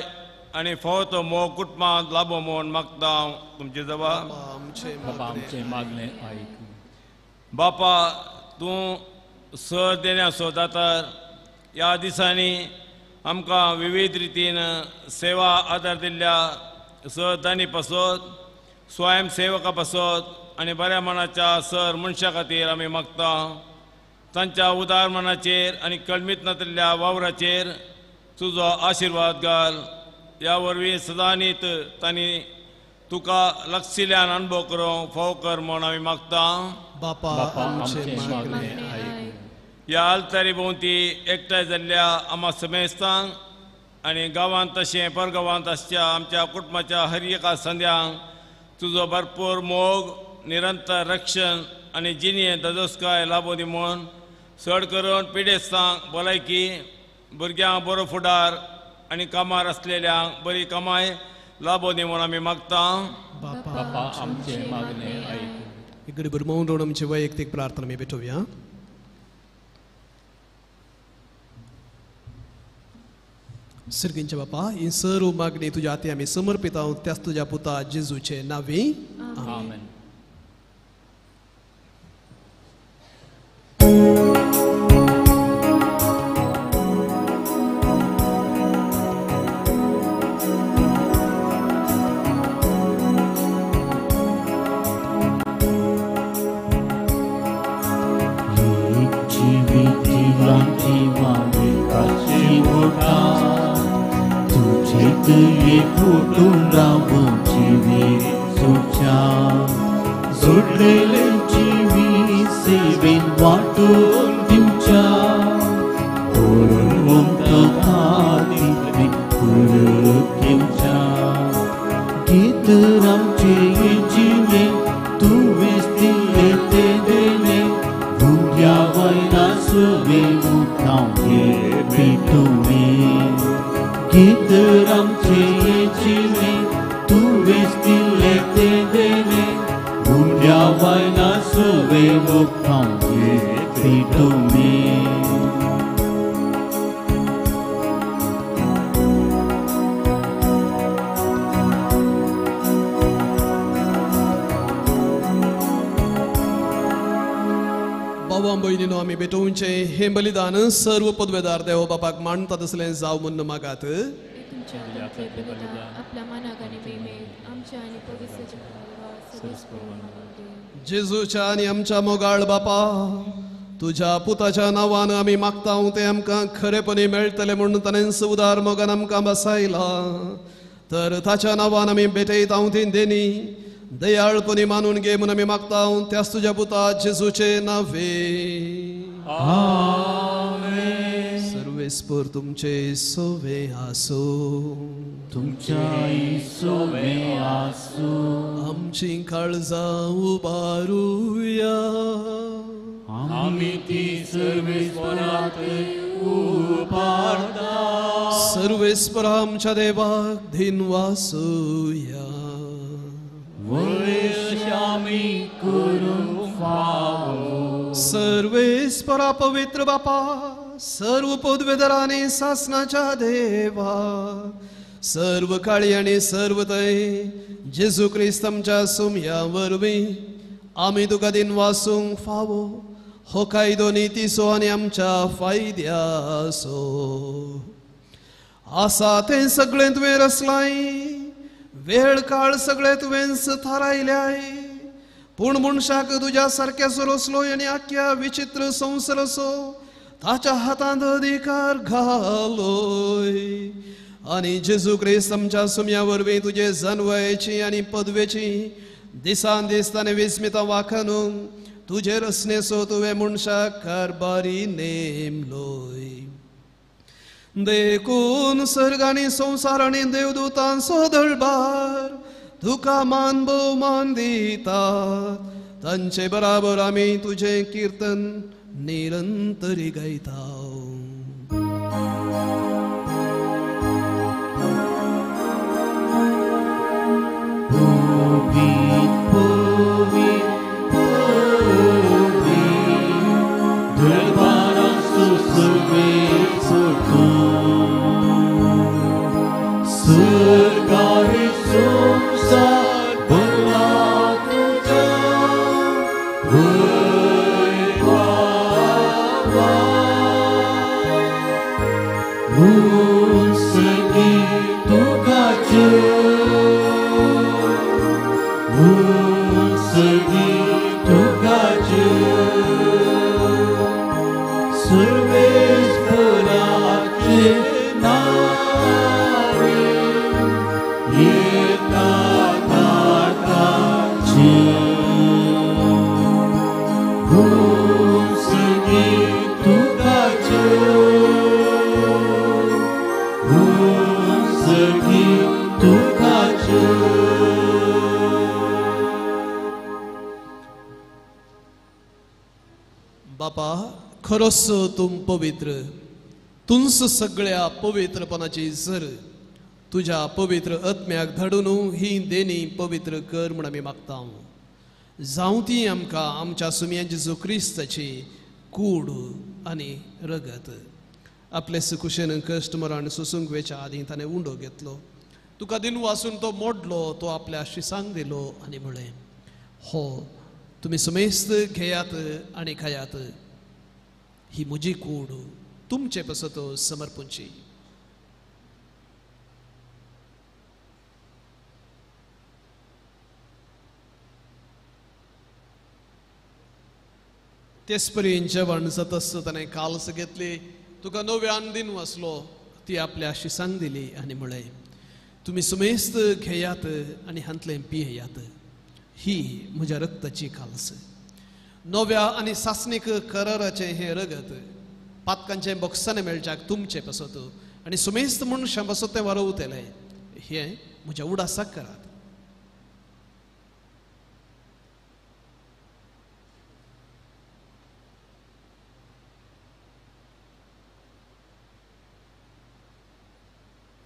आनी फावो तो मोग कुटुंबांत लाभो म्हूण मागता तुमची जबाब आमचे मागणे आयक बापा तूं सर देण्याचो दातार ह्या दिसांनी आमकां विविध रितीन सेवा आदार दिल्ल्या सहदानी पासत स्वयंसेवकां पासत आनी बऱ्या मनाच्या सर मनशा खातीर आमी मागता तांच्या उदार मनाचेर आनी कळमीत नातिल्ल्या वावराचेर तुजो आशिर्वाद घाल ह्या वरवीं सदांनीत तांणी तुका लक्षिल्ल्यान अनुभव करूंक फावो कर म्हूण आमी मागता बापा आमचे मागणे आयक ह्या आलतारी भोंवती एकठांय जाल्ल्या आम्हा समेस्तांक आनी गांवांत तशें परगांवांत आसच्या आमच्या कुटुंबाच्या हर एका संद्यांक तुजो भरपूर मोग निरंतर रक्षण आनी जिणें दजस्काय लाभो दी म्हूण चड करून पिडेस्तांक भलायकी भुरग्यांक बरो फुडार आनी कामार आसलेल्यांक बरी कमाय लाभो दी म्हूण आमी मागता बापा आमचे मागणे आयक इकडे बरं मौन राहून आमची वैयक्तिक प्रार्थना मी भेटूया सर्गींच्या बापा ही सर्व मागणी तुझ्या हाती आम्ही समर्पित आहोत त्याच तुझ्या पुता जेजूचे नावे आमेन तुझे फुटून रावून जिवी सुच्या जोडलेले जिवी सेवेन वाटून दिवच्या करून मुक्ततानी फुलक घेवच्या गीत आमचे जिवे तुवेंच दिले ते देणे भुरग्या वयना सवे उठावले भेटुवे गीत आमचे जिवे तुवेंच दिले ते देणे भुरग्या वयना सवे उठावले भेटुवे बाबा भयणीनो आमी भेटोवचे हे बलिदान सर्व पदवेदार देव बापाक मानता तसलें जाव म्हण मागात आपल्या मनाक आनी मेमेक आमच्या आनी पवित्र जेजूच्या आनी आमच्या मोगाळ बापा तुझ्या पुताच्या नांवान आमी मागता ते आमकां खरेपणी मेळटले म्हूण ताणें उदार मोगान आमकां बसायला तर ताच्या नांवान आमी भेटयता ती देणी दयाळपणी मानून घे म्हणून आमी मागता त्याच तुझ्या पुता जेजूचे नावे आमेन सर्वेस्पर तुमचे सोवे आसो तुमच्या सोवे आसो आमची काळजां उबारुया आमी ती सर्वेस्पराक उबारता सर्वेस्पर आमच्या देवाक दिन वासुया वर्षामी करू फावो सर्वेस्परा पवित्र बापा सर्व पदवेदारांनी सासनाच्या देवा सर्व काळी आणि सर्व तय जेजू क्रिस्त आमच्या सोम्या वरवीं आमी तुका दिन वासूंक फावो हो कायदो नितीसो आनी आमच्या फायद्यासो आसा तें सगळें तुवें रचलाय वेळ काळ सगळे तुवेंच थारायल्याय पूण मनशाक तुज्या सारक्याचो रचलो आनी आख्या विचित्र संवसाराचो ताच्या हातांत अधिकार घालोय आनी जेजू क्रिस्त आमच्या सुम्या वरवीं तुजे जन्वयाची आनी पदवेची दिसान दीस ताणें विस्मितां वाखनूंक तुजे रचनेचो तुवें मनशाक कारबारी नेमलोय. देखून सर्ग आनी संवसार आनी देवदूतांचो दळबार तुका मान भोवमान दितात. तांचे बराबर आमी तुजें किर्तन निरंतरी गायता. बापा खरोच तुम पवित्र, तुंस सगळ्या पवित्रपणाची झर तुझ्या पवित्र आत्म्याक धाडून ही देणी पवित्र कर म्हण आमी मागता. जावं ती आमकां आमच्या सुम्या जेजू क्रिस्ताची कूड आनी रगत. आपले सुकुशेन कश्ट मरण सोसूंक वेच्या आदी ताणें उंडो घेतलो. तुका दिन वासून तो मोडलो, तो आपल्या शिसांक दिलो आनी म्हळें, हो तुम्ही समेस्त घेयात आनी खायात, ही म्हजी कूड तुमचे पसत समर्पूंची. तेच परीन जेवण जातस ताणें कालस घेतली, तुका नव्यान दिन वासलो, ती आपल्या शिसांक दिली आनी म्हळें, तुम्ही समेस्त घेयात आनी हांतलें पियेयात, ही म्हज्या रक्ताची कालस. नव्या आनी सासणीक कराराचें हें रगत पातकांचे बॉक्सांनी मेळच्याक तुमचे पसत आनी समेस्त मनशां पसत तें वारवतलें, हें म्हज्या उडासाक करात.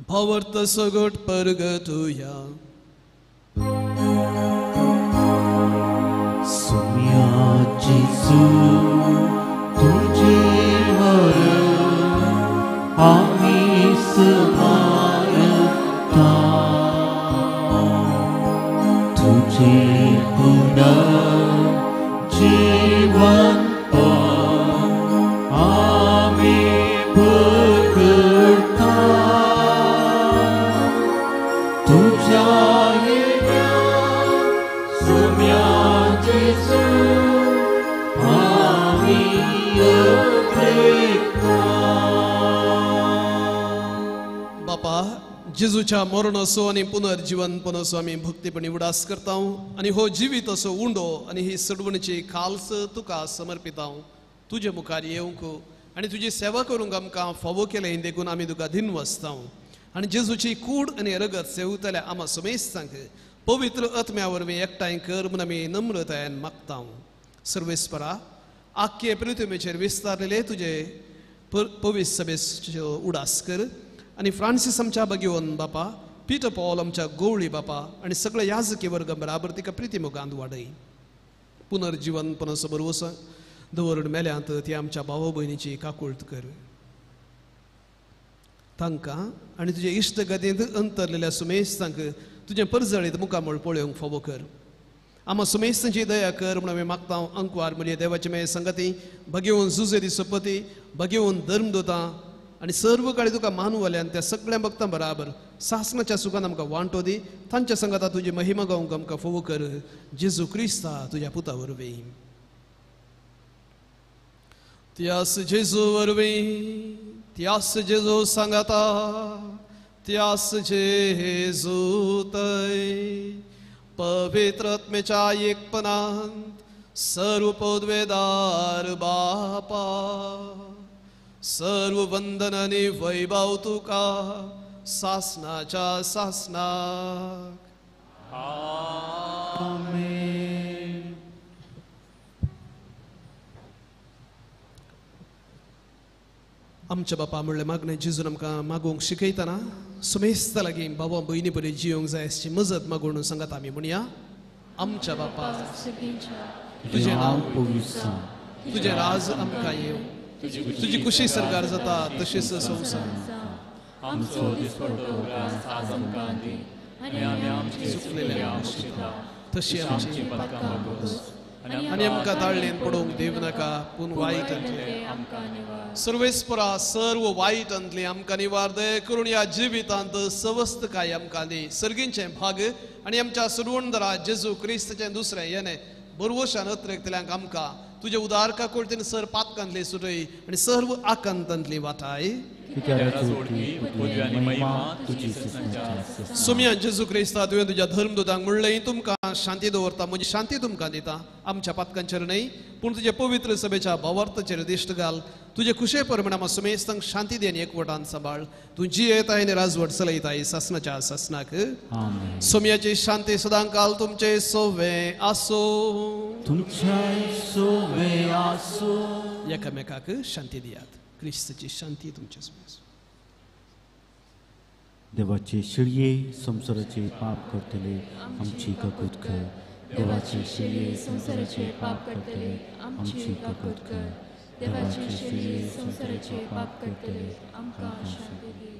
भावर्त सगट परगतुया जेजू तुझे वर आम्ही समारता, तुझे पुनः जीवन आम्ही बघता. तुझ्या सुम्या जेजू बापा जेजूच्या मरण असो आनी पुनर्जीवनपण असो आमी भक्तीपणी उडास करता आनी हो जिवीत असो उंडो आनी ही सडवणीची खालस तुका समर्पिता. तुजे मुखार येवंक आनी तुजी सेवा करूंक आमकां फावो केले हे देखून आमी तुका दिन वसता आनी जेजूची कूड आनी रगत सेवतल्या आम्हा समेस्तांक पवित्र आत्म्या वरवीं एकठांय कर म्हूण आमी नम्रतायेन मागता. सर्वेस्परा आख्खे पृथ्वीचेर विस्तारलेले तुजे पवित्र सभेचो उडास कर आनी फ्रांसीस आमच्या बगेवन बापा, पीटर पॉल आमच्या गोवळी बापा आनी सगळे याजकी वर्ग बराबर तिका प्रिती मोगांत वाडय. पुनर्जीवनपणाचो भरवोस दवरून मेल्यांत ती आमच्या भाव भयणीची काकुळट कर. तांकां आनी तुजे इश्ट गतींत अंतरलेल्या सुमेस्तांक तुजें परजळीत मुखामळ पळोवंक फावो कर. आम्हा सुमेस्तांची दया कर म्हूण आमी मागता. अंकवार म्हणजे देवाचे मे संगती भगेवन जुजे सपती भगेवन धर्मदोतां आनी सर्व काळी तुका मानवल्यान त्या सगळ्या भक्तां बराबर सासणाच्या सुखान आमकां वांटो दी. तांच्या संगता तुजी महिमा गावंक आमकां फावो कर. जेजू क्रिस्ता तुज्या पुता वरवीं. त्यास जेजू वरवीं त्यास जेजू सांगाता त्यास जेजू तय पवित्र आत्मेच्या एकपणांत सर्व पदवेदार बापा सर्व वंदन आणि वैभव तुका सासनाच्या सासनाक आमच्या बापा म्हणले मागणे जेजून आमकां मागोवंक शिकयतना सुमेस्त लागीं बाबा भयणी परी जियोंक जाय अशी मजत मागून सांगात आमी म्हणया आमच्या बापा तुझे नाव पवित्र तुझे राज आमकां येव तुझी कुशी सरकार जाता तशीच संवसार आमचो दिसपडटो ग्रास आज आमकां दी आनी आमी आमची चुकलेल्या आमकां तशी आमची पदकां मागोस आनी आमकां ताळ्ळेन पडोवंक दिव नाका पूण वायटांतले आमकां निवार सर्वेस्परा सर्व वायटांतली आमकां निवार दय करून ह्या जिवितांत सवस्त काय आमकां दी सर्गींचे भाग आनी आमच्या सुरवणदरा जेजू क्रिस्ताचें दुसरें येणे बरवशान अत्रेकतल्यांक आमकां तुजे उदारका कोर्तीन सर पातकांतली सुटय आनी सर्व आकांतांतली वाटाय सुम्या जेजू क्रिस्ता तुवें तुज्या धर्मदूतांक म्हणलें तुमकां शांती दवरता म्हजी शांती तुमकां दिता आमच्या पातकांचेर न्हय पूण तुजे पवित्र सभेच्या भावार्थाचेर दिश्ट घाल तुजे खुशे प्रमाणे सुमेस्तांक शांती दी आनी एकवटान सांबाळ तूं जी येताय आनी राजवट चलयताय सासनाच्या सासनाक सोम्याची शांती सदां काल तुमचे सोवे आसो एकामेकाक शांती दियात क्रिस्ताची शांती तुमचे सोबत देवाचे शिळये संसाराचे पाप करतले आमची ककूत कर देवाचे शिळे संसाराचे पाप करतले आमची ककूत कर देवाचे शिळे संसाराचे पाप करतले आमकां शांती दी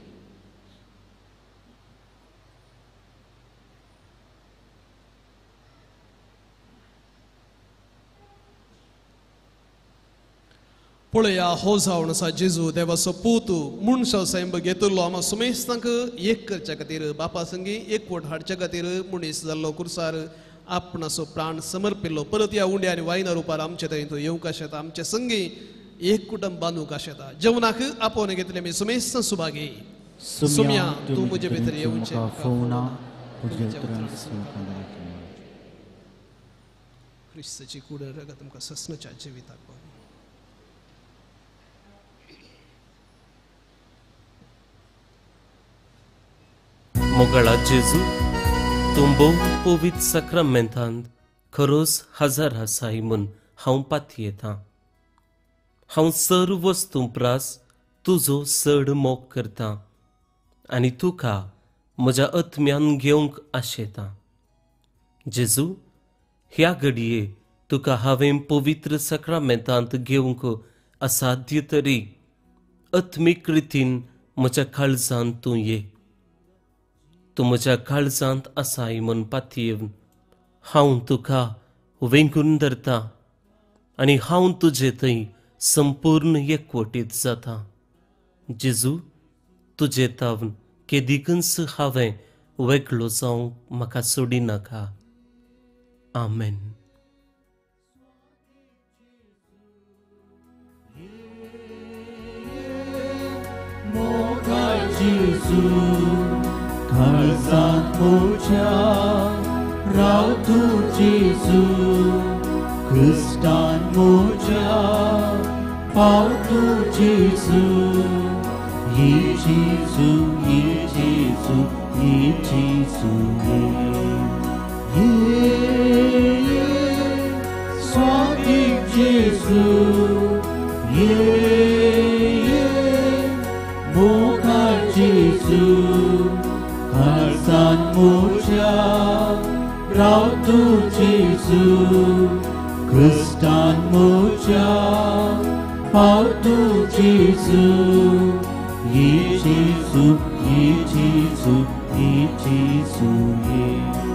पळया हो जावन आसा जेजू देवाचो पूत मनशा सैंब घेतलो आमी सुमेस्तांक एक करच्या खातीर बापा संगी एकवट हाडच्या खातीर मनीस जाल्लो कुर्सार आपणाचो प्राण समर्पिल्लो परत ह्या उंड्या आनी वायना रुपार आमचे थंय तूं येवंक आशेता आमचे संगी एक कुटुंब बांदूंक आशेता जेवणाक आपोवन घेतले आमी सुमेस्त सुभागी सुम्या तूं म्हजे भितर येवचें क्रिस्ताची कूड रगत तुमकां ससनाच्या जिविताक पावली मोगळा जेजू तुंबो पवित्र सक्रमेंतांत खरोच हजार आसाय म्हूण हांव पाती येता हांव सर्व वस्तू प्रास तुजो चड मोग करता आनी तुका म्हज्या आत्म्यान घेवंक आशेता जेजू ह्या घडये तुका हांवें पवित्र सक्रमेंतांत घेवंक असाध्य तरी आत्मीक रितीन म्हज्या काळजांत तूं ये तूं म्हज्या काळजांत आसाय म्हूण पातयेवन हांव तुका वेंगून धरता आनी हांव तुजे थंय संपूर्ण एकवटीत जाता जेजू तुजे तावन केदीकच हांवें वेगळो जावंक म्हाका सोडी नाका आमेन काळजांत म्हज्या राव तूं जेजू क्रिस्तान म्हज्या पाव तूं जेजू ये जेजू ये जेजू ये जेजू ये स्वादिक जेजू ये मोगाळ जेजू काळजांत म्हज्या राव तूं जेजू क्रिस्तान म्हज्या पाव तूं जेजू ये जेजू ये जेजू ये जेजू ये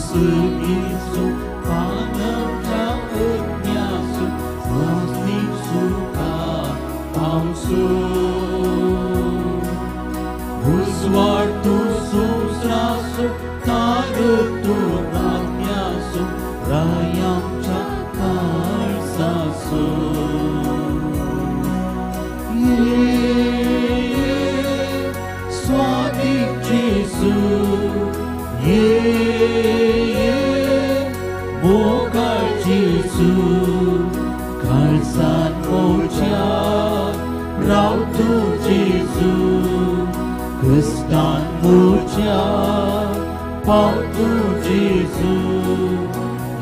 쓰기수 반응자 은야수 선익수가 방수 우스왈투 수스라수 타르투 람야수 라얌차 칼사수 स्वादिक जीसु मोकार जीसु kalsan moja rautu जीसु Kristan moja pautu जीसु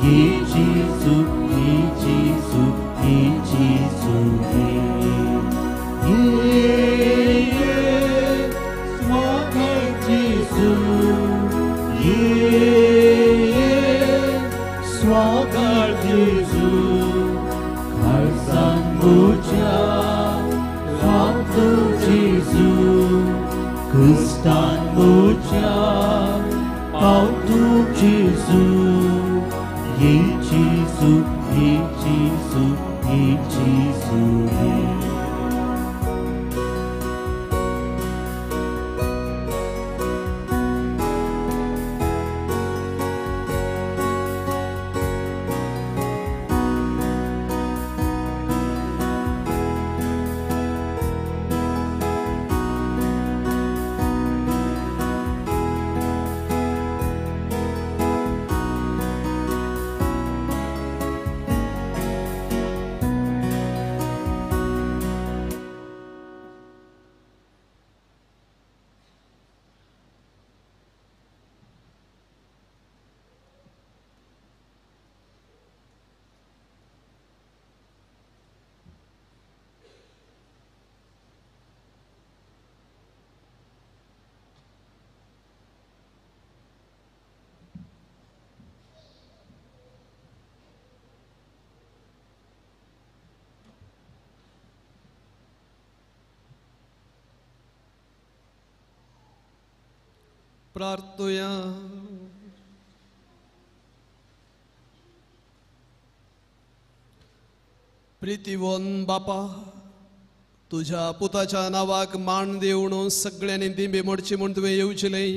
ये जीसु ये जीसु ये जीसु स्वागत जीसु kalsan moja rautu जीसु Kristan moja pautu जीसु ये जीसु ये जीसु ये जीसु प्रार्थूया. प्रितीवन बापा, तुझ्या पुताच्या नावाक मान देऊन सगळ्यांनी दिंबे मोडची म्हूण तुवें येवचिलें.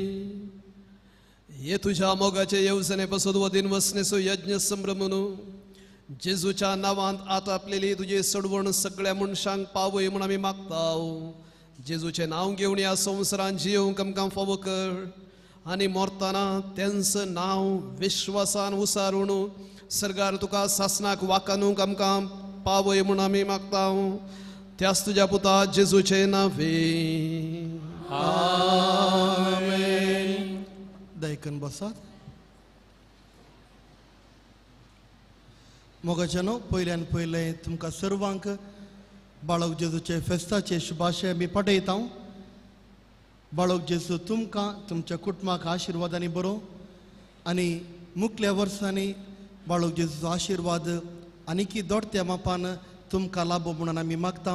हे तुझ्या मोगाचे येवजणे पासून वतीन वसनेचो यज्ञ संभ्रमून जेजूच्या नावांत आतापलेली तुझे सडवण सगळ्या मनशांक पावय म्हूण आमी मागताव. जेजूचे नाव घेवन ह्या संवसारांत जियोवंक आमकां फावो कर आनी मरतना तेंचं नाव विश्वासान उसारून सर्गार तुका सासनाक वाकानूंक आमकां पावय म्हूण आमी मागताव. त्याच तुझ्या पुता जेजूचे नावे. आमेन. दयकन बसात. मोगाच्यानो पयल्यान पयलें तुमकां सर्वांक बाळक जेजूचे फेस्ताचे शुभाशय आमी पाठयता. बाळक जेजू तुमकां तुमच्या कुटुंबाक आशिर्वादांनी बरो आनी मुखल्या वर्सांनी बाळक जेजूचो आशिर्वाद आनीकी दोडत्या मापान तुमकां लाभो म्हणून आमी मागता.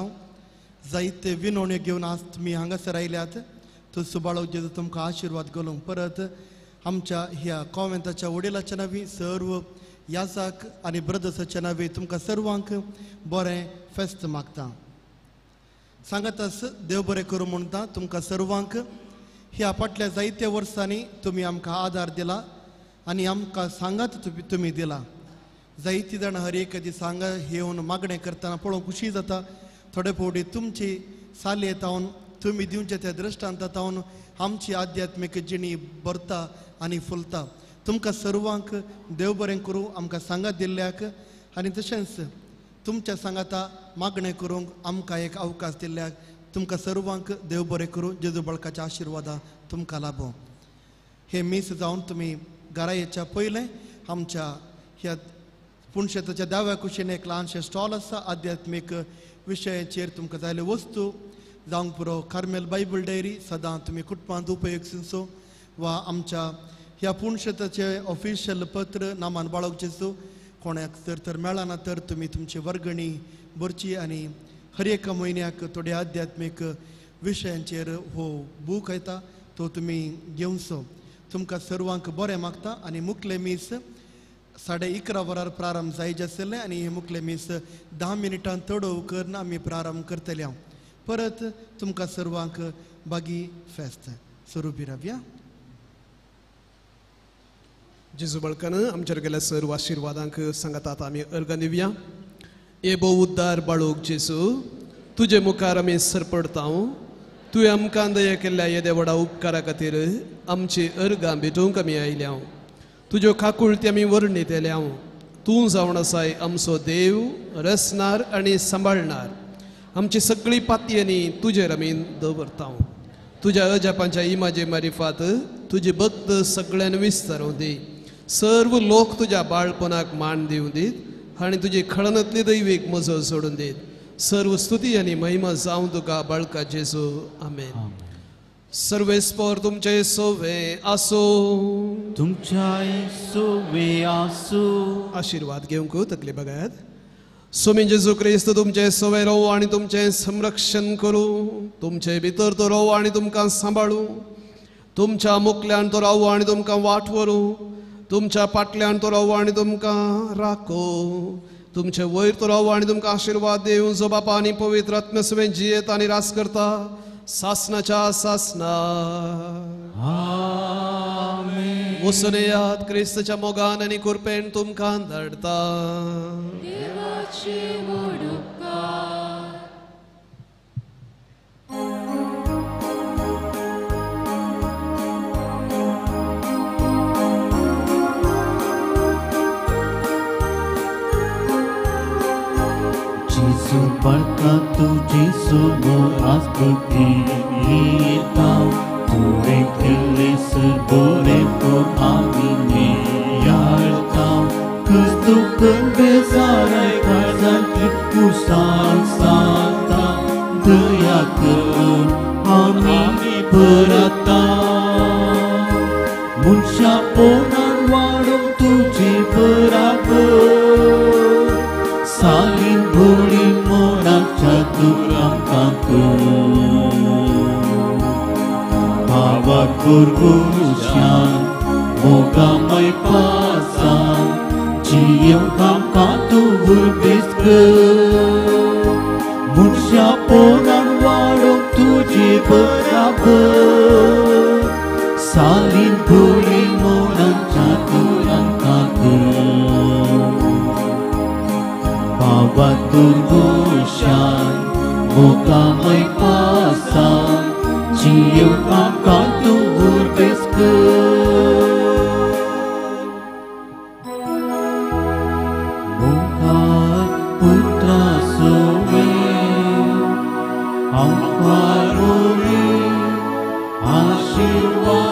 जायते विनवण्यो घेवन आज तुमी हांगासर आयल्यात. तुजो बाळक जेजू तुमकां आशिर्वाद घालूंक परत आमच्या ह्या कॉन्वेंटाच्या वडिलाच्या नांवी सर्व याजाक आनी ब्रदर्साच्या नांवी तुमकां सर्वांक बरें फेस्त मागता. सांगातास देव बरें करूं म्हणटा तुमकां सर्वांक. ह्या फाटल्या जायत्या वर्सांनी तुमी आमकां आदार दिला आनी आमकां सांगात तुमी दिला. जायतीं जाणां हर एक दीस हांगा येवन मागणें करतना पळोवंक खुशी जाता. थोडे फावटी तुमची सालयेतावन तुमी दिवचे त्या दृश्टांतावन आमची आध्यात्मीक जिणी भरता आनी फुलता. तुमकां सर्वांक देव बरें करूं आमकां सांगात दिल्ल्याक आनी तशेंच तुमच्या सांगाता मागणें करूंक आमकां एक अवकाश दिल्ल्याक तुमकां सर्वांक देव बरें करूं. जेजू बाळकाच्या आशिर्वादा तुमकां लाभो. हे मीस जावन तुमी घरा येच्या पयलें आमच्या ह्या पुणशेताच्या दाव्या कुशीन एक ल्हानशें स्टॉल आसा. आध्यात्मीक विशयाचेर तुमकां जाय वस्तू जावंक पुरो कार्मेल बायबल डायरी सदां तुमी कुटुंबांत उपयोगसो वा आमच्या ह्या पुणशेताचे ऑफिशियल पत्र नामान बाळक जेजू कोणाक तर मेळना तर तुमी तुमची वर्गणी भरची आनी हर एका म्हयन्याक थोडे आध्यात्मीक विशयांचेर हो बूक येता तो तुमी घेवचो. तुमकां सर्वांक बरें मागता आनी मुखले मीस 11:30 वरार प्रारंभ जायचे आसले आनी हे मुखले मीस 10 मिनिटां तडव करून आमी प्रारंभ करतले हांव परत तुमकां सर्वांक बागी फेस्त स्वरुपी रावया जेजू बळकान आमचेर गेल्या सर्व आशिर्वादांक सांगतात आमी अर्घ दिवया येबो उद्दार बाळूक जेजू तुजे मुखार आमी सरपडता तुवें आमकां दया केल्ल्या येदे व्हडा उपकारा खातीर आमची अर्घां भेटूंक आमी आयल्या तुज्यो काकुळटी आमी वर्णितल्या तूं जावन आसाय आमचो देव रचणार आनी सांबाळणार आमची सगळी पातयेनी तुजेर आमी दवरता तुज्या अजापांच्या इमाजे मारिफात तुजी भक्त सगळ्यांक विस्तारूं दी सर्व लोक तुज्या बाळपणाक मान दिवं दीत आनी तुजी खळणांतली दैवीक मजो सोडून दीत सर्व स्तुती आनी महिमा जावं तुका बाळका जेजू आमेन सर्वेस्पर तुमचे सोवे आसो तुमच्या सोवे आसो आशीर्वाद घेवंक तकली बघात स्वामी जेजू क्रिस्त तुमचे सोवे रावो आनी तुमचे संरक्षण करूं तुमचे भितर तो रावो आनी तुमकां सांबाळूं तुमच्या मुखल्यान तो रावो आनी तुमकां वाट व्हरूं तुमच्या पाटल्यान तो रावो आनी तुमकां राखो तुमचे वयर तो रावो आनी तुमकां आशीर्वाद देव जो बापा आनी पवित्र आत्म्या सवें जियेत आनी रास करता सासनाच्या सासना आमेन वचून येयात क्रिस्ताच्या मोगान आनी कृपेन तुमकां धाडटा देवाची व्हड उपकार जेजू बळका तुजी सोबो आज येता तुवें केल्लें बरें पूण आमी नेयाळटा क्रिस्तूक बेजाराय काळजांतली कुसाळ सांगता दया करून आमी परता मनशा पोरणान वाडूंक तुजे बराबर सालीन भोळी मोडाच्या तुरांकां भावा कुरगुशान मोगामय पासान जियेवंक आमकां तूं उर्बेस कर मनशा पोरणान वाडोवंक तुजे बराबर सालीन भोळी मोडाच्या तुरांकां भावा दुर्गोशान मोगामय पासान जियेवंक आमकां तूं उर्बेस कर मोगान पुत्रा सोवे आमकां आशिर्वाद